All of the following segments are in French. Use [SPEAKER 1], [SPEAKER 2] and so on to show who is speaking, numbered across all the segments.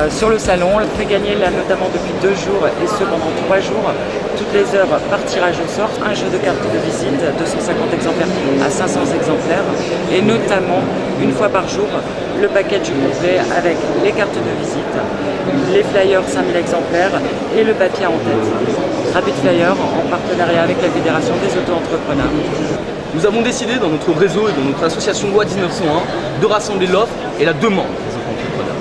[SPEAKER 1] sur le salon. On fait gagner là notamment depuis 2 jours et ce pendant 3 jours, toutes les heures par tirage au sort, un jeu de cartes de visite, 250 exemplaires à 500 exemplaires et notamment une fois par jour le package complet avec les cartes de visite, les flyers 5000 exemplaires et le papier en tête. Rapid Flyer en partenariat avec la Fédération des auto-entrepreneurs.
[SPEAKER 2] Nous avons décidé dans notre réseau et dans notre association Loi 1901 de rassembler l'offre et la demande des auto-entrepreneurs.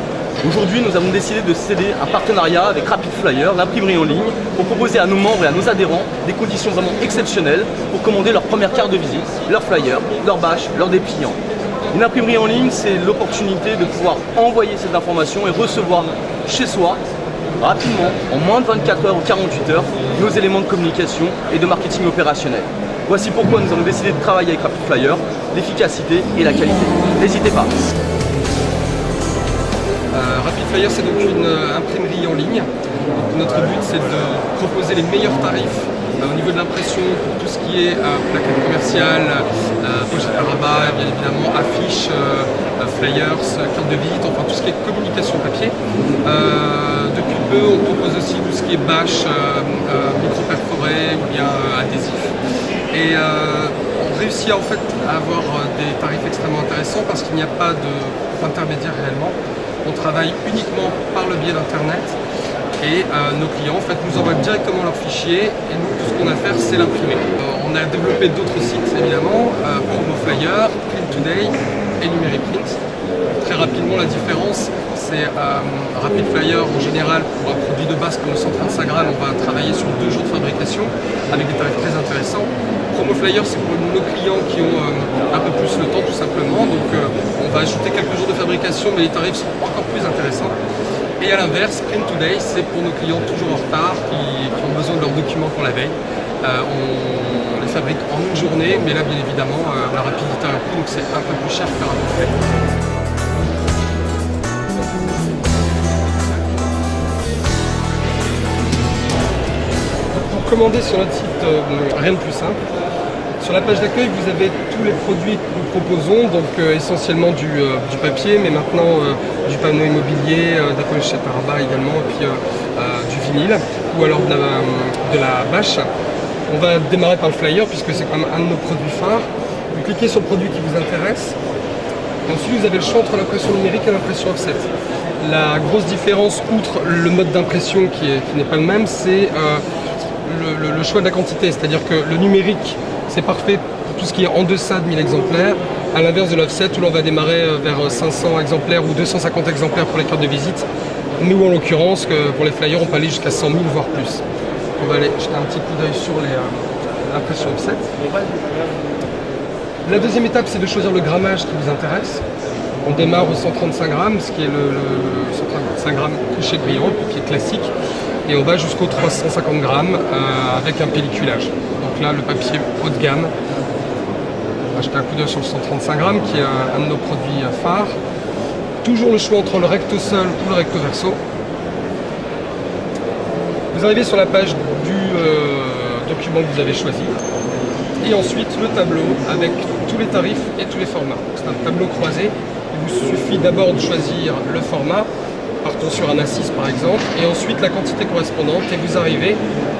[SPEAKER 2] Aujourd'hui, nous avons décidé de céder un partenariat avec Rapid Flyer, l'imprimerie en ligne, pour proposer à nos membres et à nos adhérents des conditions vraiment exceptionnelles pour commander leur première carte de visite, leur flyer, leur bâche, leur dépliant. Une imprimerie en ligne, c'est l'opportunité de pouvoir envoyer cette information et recevoir chez soi, rapidement, en moins de 24 heures ou 48 heures, nos éléments de communication et de marketing opérationnel. Voici pourquoi nous avons décidé de travailler avec Rapid Flyer, l'efficacité et la qualité. N'hésitez pas.
[SPEAKER 3] Rapid Flyer, c'est donc une imprimerie en ligne. Donc, notre but, c'est de proposer les meilleurs tarifs au niveau de l'impression pour tout ce qui est plaquettes commerciales, pochettes à rabat, bien évidemment affiches, flyers, cartes de visite, enfin tout ce qui est communication papier. Depuis peu, on propose aussi tout ce qui est bâches, micro-perforées ou bien adhésifs. Et on réussit en fait à avoir des tarifs extrêmement intéressants parce qu'il n'y a pas d'intermédiaire réellement. On travaille uniquement par le biais d'internet et nos clients en fait, nous envoient directement leurs fichiers et nous tout ce qu'on a à faire c'est l'imprimer. On a développé d'autres sites évidemment, Promo Flyer, Print Today et Numériprint. Très rapidement la différence c'est Rapid Flyer en général pour un produit de base comme le 135 grammes on va travailler sur 2 jours de fabrication avec des tarifs très intéressants. Promo Flyer c'est pour nos clients qui ont un peu plus le temps tout simplement, donc on va ajouter quelques jours de fabrication mais les tarifs seront encore plus intéressants. Et à l'inverse, Print Today c'est pour nos clients toujours en retard qui ont besoin de leurs documents pour la veille. On les fabrique en une journée mais là bien évidemment la rapidité a un coût donc c'est un peu plus cher que faire un fait. Pour commander sur notre site, rien de plus simple. Sur la page d'accueil, vous avez tous les produits que nous proposons, donc essentiellement du papier, mais maintenant du panneau immobilier, de la pochette à rabat également, et puis du vinyle, ou alors de la bâche. On va démarrer par le flyer, puisque c'est quand même un de nos produits phares. Vous cliquez sur le produit qui vous intéresse. Et ensuite, vous avez le choix entre l'impression numérique et l'impression offset. La grosse différence, outre le mode d'impression qui n'est pas le même, c'est le choix de la quantité, c'est-à-dire que le numérique c'est parfait pour tout ce qui est en deçà de 1000 exemplaires, à l'inverse de l'offset où l'on va démarrer vers 500 exemplaires ou 250 exemplaires pour les cartes de visite. Nous en l'occurrence, pour les flyers, on peut aller jusqu'à 100 000 voire plus. On va aller jeter un petit coup d'œil sur l'impression offset. La deuxième étape c'est de choisir le grammage qui vous intéresse. On démarre au 135 grammes, ce qui est le 135 grammes couché brillant, le papier classique. Et on va jusqu'au 350 grammes avec un pelliculage. Donc là, le papier haut de gamme. On va jeter un coup d'œil sur le 135 grammes qui est un de nos produits phares. Toujours le choix entre le recto seul ou le recto verso. Vous arrivez sur la page du document que vous avez choisi. Et ensuite, le tableau avec tous les tarifs et tous les formats. C'est un tableau croisé. Il vous suffit d'abord de choisir le format. Partons sur un A6 par exemple, et ensuite la quantité correspondante, et vous arrivez,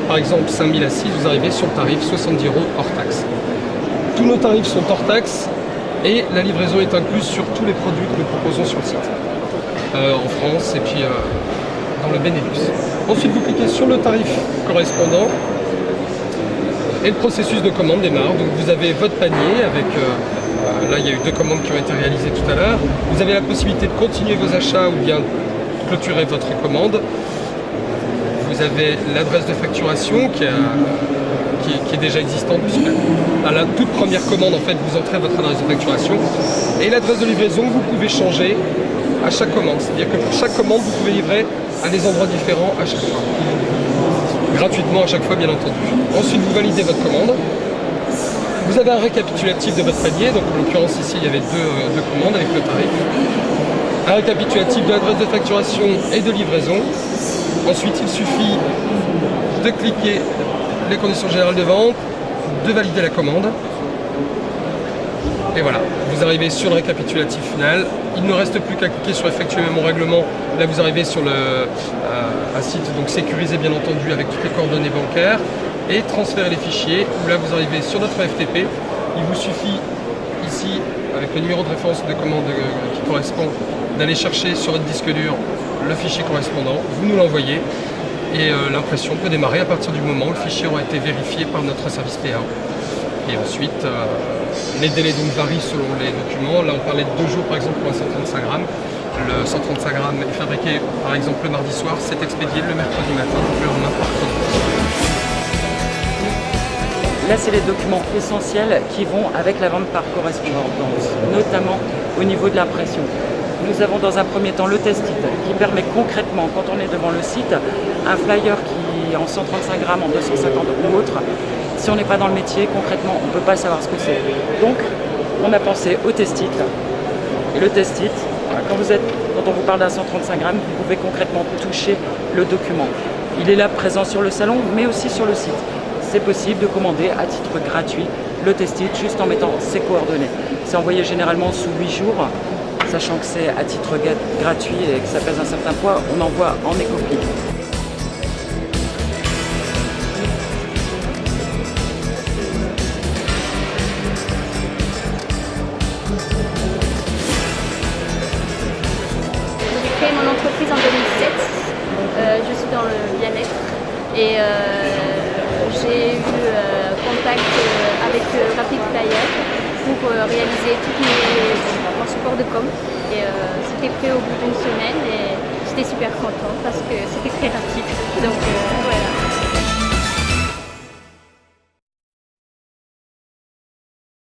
[SPEAKER 3] par exemple 5000 A6, vous arrivez sur le tarif 70 € hors taxe. Tous nos tarifs sont hors taxe, et la livraison est incluse sur tous les produits que nous proposons sur le site, en France et puis dans le Benelux. Ensuite vous cliquez sur le tarif correspondant, et le processus de commande démarre. Donc vous avez votre panier avec... là il y a eu 2 commandes qui ont été réalisées tout à l'heure. Vous avez la possibilité de continuer vos achats ou bien clôturer votre commande. Vous avez l'adresse de facturation qui est déjà existante puisque à la toute première commande en fait vous entrez votre adresse de facturation et l'adresse de livraison vous pouvez changer à chaque commande. C'est-à-dire que pour chaque commande vous pouvez livrer à des endroits différents à chaque fois. Gratuitement à chaque fois bien entendu. Ensuite vous validez votre commande. Vous avez un récapitulatif de votre panier, donc en l'occurrence ici il y avait deux commandes avec le tarif. Un récapitulatif de l'adresse de facturation et de livraison. Ensuite il suffit de cliquer les conditions générales de vente, de valider la commande. Et voilà, vous arrivez sur le récapitulatif final. Il ne reste plus qu'à cliquer sur effectuer mon règlement. Là, vous arrivez sur un site donc sécurisé, bien entendu, avec toutes les coordonnées bancaires et transférer les fichiers. Où là, vous arrivez sur notre FTP. Il vous suffit ici, avec le numéro de référence de commande qui correspond, d'aller chercher sur votre disque dur le fichier correspondant. Vous nous l'envoyez et l'impression peut démarrer à partir du moment où le fichier aura été vérifié par notre service PA. Et ensuite, les délais donc varient selon les documents. Là, on parlait de 2 jours par exemple pour un 135 grammes. Le 135 grammes est fabriqué par exemple le mardi soir, c'est expédié le mercredi matin, le lendemain par chrono.
[SPEAKER 1] Là, c'est les documents essentiels qui vont avec la vente par correspondance, notamment au niveau de l'impression. Nous avons dans un premier temps le test-it qui permet concrètement, quand on est devant le site, un flyer qui est en 135 grammes, en 250 ou autre. Si on n'est pas dans le métier, concrètement, on ne peut pas savoir ce que c'est. Donc, on a pensé au test-it. Et le test-it, quand on vous parle d'un 135 grammes, vous pouvez concrètement toucher le document. Il est là présent sur le salon, mais aussi sur le site. C'est possible de commander à titre gratuit le test-it juste en mettant ses coordonnées. C'est envoyé généralement sous 8 jours, sachant que c'est à titre gratuit et que ça pèse un certain poids, on envoie en écopie.
[SPEAKER 4] J'ai créé mon entreprise en 2007, je suis dans le bien-être et j'ai eu contact avec Rapid Flyer pour réaliser mon support de com. Et c'était prêt au bout d'une semaine et j'étais super contente parce que c'était très rapide. Donc voilà.